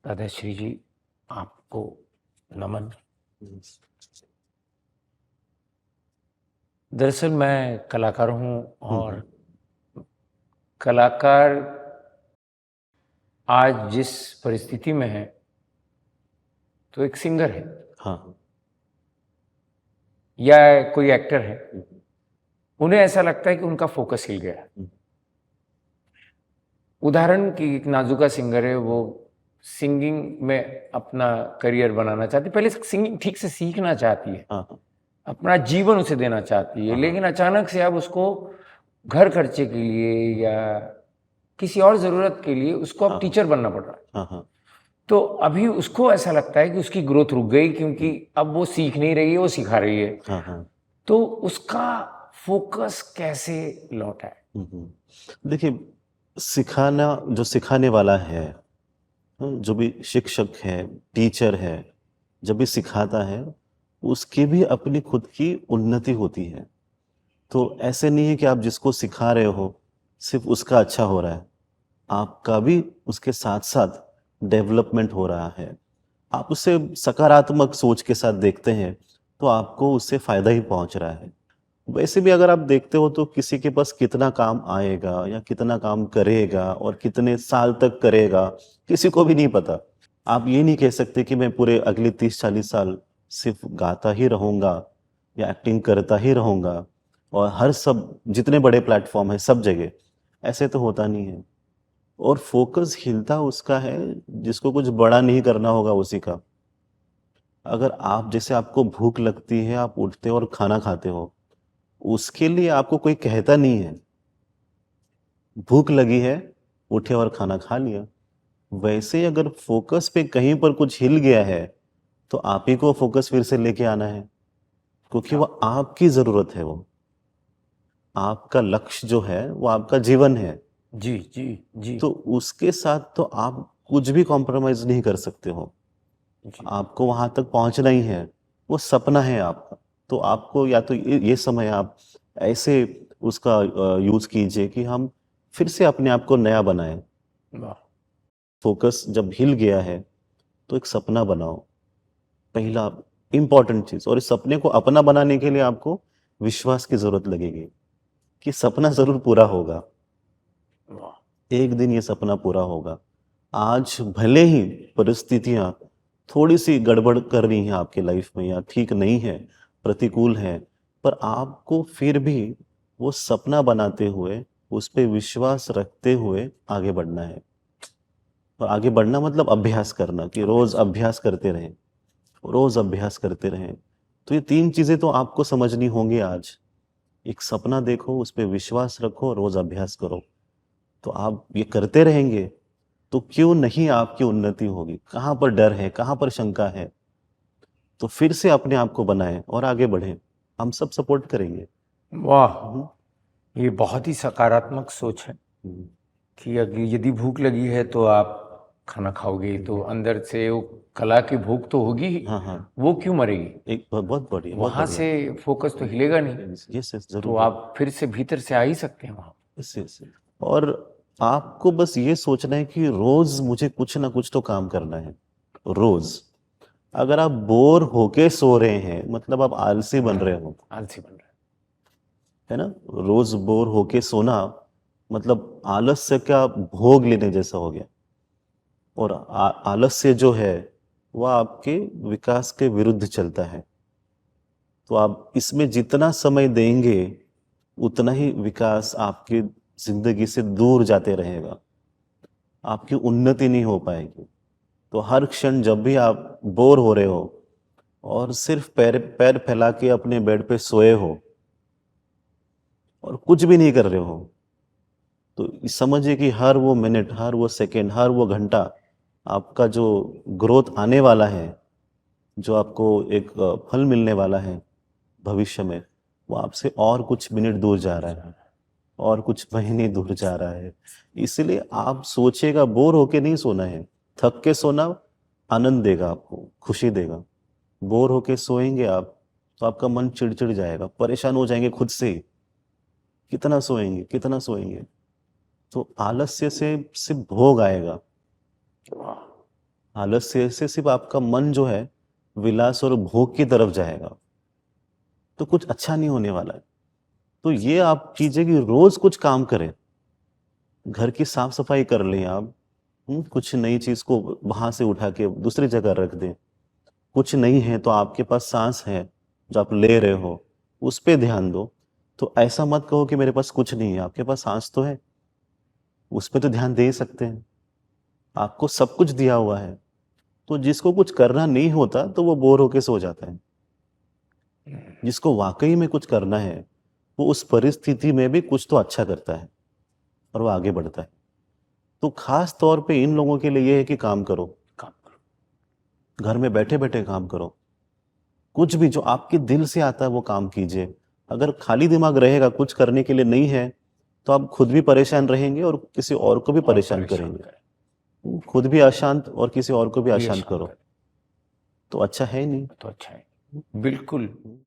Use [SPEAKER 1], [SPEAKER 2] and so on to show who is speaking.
[SPEAKER 1] राधाश्री जी, आपको नमन। दरअसल मैं कलाकार हूँ और कलाकार आज जिस परिस्थिति में है तो एक सिंगर है
[SPEAKER 2] हाँ।
[SPEAKER 1] या कोई एक्टर है, उन्हें ऐसा लगता है कि उनका फोकस हिल गया है। उदाहरण की एक नाजुका सिंगर है, वो सिंगिंग में अपना करियर बनाना चाहती है, पहले सिंगिंग ठीक से सीखना चाहती है,
[SPEAKER 2] हाँ।
[SPEAKER 1] अपना जीवन उसे देना चाहती है,
[SPEAKER 2] हाँ।
[SPEAKER 1] लेकिन अचानक से अब उसको घर खर्चे के लिए या किसी और ज़रूरत के लिए उसको अब
[SPEAKER 2] हाँ।
[SPEAKER 1] टीचर बनना पड़ रहा है।
[SPEAKER 2] हाँ। हाँ।
[SPEAKER 1] तो अभी उसको ऐसा लगता है कि उसकी ग्रोथ रुक गई, क्योंकि अब वो सीख नहीं रही है, वो सिखा रही है।
[SPEAKER 2] हाँ। हाँ।
[SPEAKER 1] तो उसका फोकस कैसे लौटा है?
[SPEAKER 2] देखिए, सिखाना जो सिखाने वाला है, जो भी शिक्षक है, टीचर है, जब भी सिखाता है, उसकी भी अपनी खुद की उन्नति होती है। तो ऐसे नहीं है कि आप जिसको सिखा रहे हो सिर्फ उसका अच्छा हो रहा है, आपका भी उसके साथ साथ डेवलपमेंट हो रहा है। आप उसे सकारात्मक सोच के साथ देखते हैं तो आपको उससे फायदा ही पहुंच रहा है। वैसे भी अगर आप देखते हो तो किसी के पास कितना काम आएगा या कितना काम करेगा और कितने साल तक करेगा, किसी को भी नहीं पता। आप ये नहीं कह सकते कि मैं पूरे अगले 30-40 साल सिर्फ गाता ही रहूंगा या एक्टिंग करता ही रहूंगा और हर सब जितने बड़े प्लेटफॉर्म है सब जगह, ऐसे तो होता नहीं है। और फोकस हिलता उसका है जिसको कुछ बड़ा नहीं करना होगा उसी का। अगर आप जैसे आपको भूख लगती है, आप उठते हो और खाना खाते हो, उसके लिए आपको कोई कहता नहीं है, भूख लगी है, उठे और खाना खा लिया। वैसे ही अगर फोकस पे कहीं पर कुछ हिल गया है तो आप ही को फोकस फिर से लेके आना है, क्योंकि वो आपकी जरूरत है। वो आपका लक्ष्य जो है वो आपका जीवन है।
[SPEAKER 1] जी जी जी
[SPEAKER 2] तो उसके साथ तो आप कुछ भी कॉम्प्रोमाइज नहीं कर सकते हो।
[SPEAKER 1] जी।
[SPEAKER 2] आपको वहां तक पहुंचना ही है, वो सपना है आपका। तो आपको या तो ये समय आप ऐसे उसका यूज कीजिए कि हम फिर से अपने आप को नया बनाएं।
[SPEAKER 1] वाह।
[SPEAKER 2] फोकस जब हिल गया है तो एक सपना बनाओ, पहला इंपॉर्टेंट चीज। और इस सपने को अपना बनाने के लिए आपको विश्वास की जरूरत लगेगी कि सपना जरूर पूरा होगा।
[SPEAKER 1] वाह।
[SPEAKER 2] एक दिन ये सपना पूरा होगा। आज भले ही परिस्थितियां थोड़ी सी गड़बड़ कर रही हैं आपके लाइफ में या ठीक नहीं है, प्रतिकूल है, पर आपको फिर भी वो सपना बनाते हुए, उस पे विश्वास रखते हुए आगे बढ़ना है। और आगे बढ़ना मतलब अभ्यास करना, कि रोज
[SPEAKER 1] अभ्यास।
[SPEAKER 2] अभ्यास करते रहें, रोज अभ्यास करते रहें। तो ये तीन चीजें तो आपको समझनी होंगी आज। एक सपना देखो, उस पे विश्वास रखो, रोज अभ्यास करो। तो आप ये करते रहेंगे तो क्यों नहीं आपकी उन्नति होगी। कहाँ पर डर है, कहाँ पर शंका है, तो फिर से अपने आप को बनाएं और आगे बढ़ें। हम सब सपोर्ट करेंगे। हम्म।
[SPEAKER 1] वाह, ये बहुत ही सकारात्मक सोच है
[SPEAKER 2] हम्म।
[SPEAKER 1] कि अगर यदि भूख लगी है तो आप खाना खाओगे, तो अंदर से वो कला की भूख तो होगी ही,
[SPEAKER 2] हाँ। हाँ।
[SPEAKER 1] वो क्यों मरेगी?
[SPEAKER 2] एक बहुत बढ़िया, बहुत
[SPEAKER 1] वहां
[SPEAKER 2] बढ़िया।
[SPEAKER 1] से फोकस तो हिलेगा नहीं,
[SPEAKER 2] यस,
[SPEAKER 1] तो
[SPEAKER 2] जरूर।
[SPEAKER 1] आप फिर से भीतर से आ ही सकते हैं वहां।
[SPEAKER 2] यस। और आपको बस ये सोचना है कि रोज मुझे कुछ ना कुछ तो काम करना है, रोज। अगर आप बोर होके सो रहे हैं मतलब आप आलसी बन रहे हो,
[SPEAKER 1] आलसी बन रहा
[SPEAKER 2] है ना। रोज बोर होके सोना मतलब आलस्य का भोग लेने जैसा हो गया। और आलस्य जो है वह आपके विकास के विरुद्ध चलता है। तो आप इसमें जितना समय देंगे उतना ही विकास आपकी जिंदगी से दूर जाते रहेगा, आपकी उन्नति नहीं हो पाएगी। तो हर क्षण जब भी आप बोर हो रहे हो और सिर्फ पैर पैर फैला के अपने बेड पे सोए हो और कुछ भी नहीं कर रहे हो, तो समझिए कि हर वो मिनट, हर वो सेकंड, हर वो घंटा आपका जो ग्रोथ आने वाला है, जो आपको एक फल मिलने वाला है भविष्य में, वो आपसे और कुछ मिनट दूर जा रहा है, और कुछ महीने दूर जा रहा है। इसलिए आप सोचिएगा, बोर होके नहीं सोना है। थक के सोना आनंद देगा, आपको खुशी देगा। बोर होके सोएंगे आप तो आपका मन चिड़चिड़ जाएगा, परेशान हो जाएंगे खुद से ही, कितना सोएंगे कितना सोएंगे। तो आलस्य से सिर्फ भोग आएगा।
[SPEAKER 1] है। वाह।
[SPEAKER 2] आलस्य से सिर्फ आपका मन जो है विलास और भोग की तरफ जाएगा, तो कुछ अच्छा नहीं होने वाला है। तो ये आप कीजिए कि रोज कुछ काम करें, घर की साफ सफाई कर लें आप, कुछ नई चीज को वहां से उठा के दूसरी जगह रख दें। कुछ नहीं है तो आपके पास सांस है जो आप ले रहे हो, उस पे ध्यान दो। तो ऐसा मत कहो कि मेरे पास कुछ नहीं है, आपके पास सांस तो है, उस पे तो ध्यान दे ही सकते हैं। आपको सब कुछ दिया हुआ है। तो जिसको कुछ करना नहीं होता तो वो बोर होके सो जाता है। जिसको वाकई में कुछ करना है वो उस परिस्थिति में भी कुछ तो अच्छा करता है और वो आगे बढ़ता है। तो खास तौर पे इन लोगों के लिए ये है कि काम करो,
[SPEAKER 1] काम करो।
[SPEAKER 2] घर में बैठे बैठे काम करो। कुछ भी जो आपके दिल से आता है वो काम कीजिए। अगर खाली दिमाग रहेगा, कुछ करने के लिए नहीं है, तो आप खुद भी परेशान रहेंगे और किसी और को भी
[SPEAKER 1] और
[SPEAKER 2] परेशान
[SPEAKER 1] परेशान
[SPEAKER 2] करेंगे।
[SPEAKER 1] करें,
[SPEAKER 2] खुद भी अशांत और किसी और को भी
[SPEAKER 1] भी
[SPEAKER 2] अशांत
[SPEAKER 1] अशांत
[SPEAKER 2] करो,
[SPEAKER 1] करें,
[SPEAKER 2] तो अच्छा है नहीं।
[SPEAKER 1] तो अच्छा है। बिल्कुल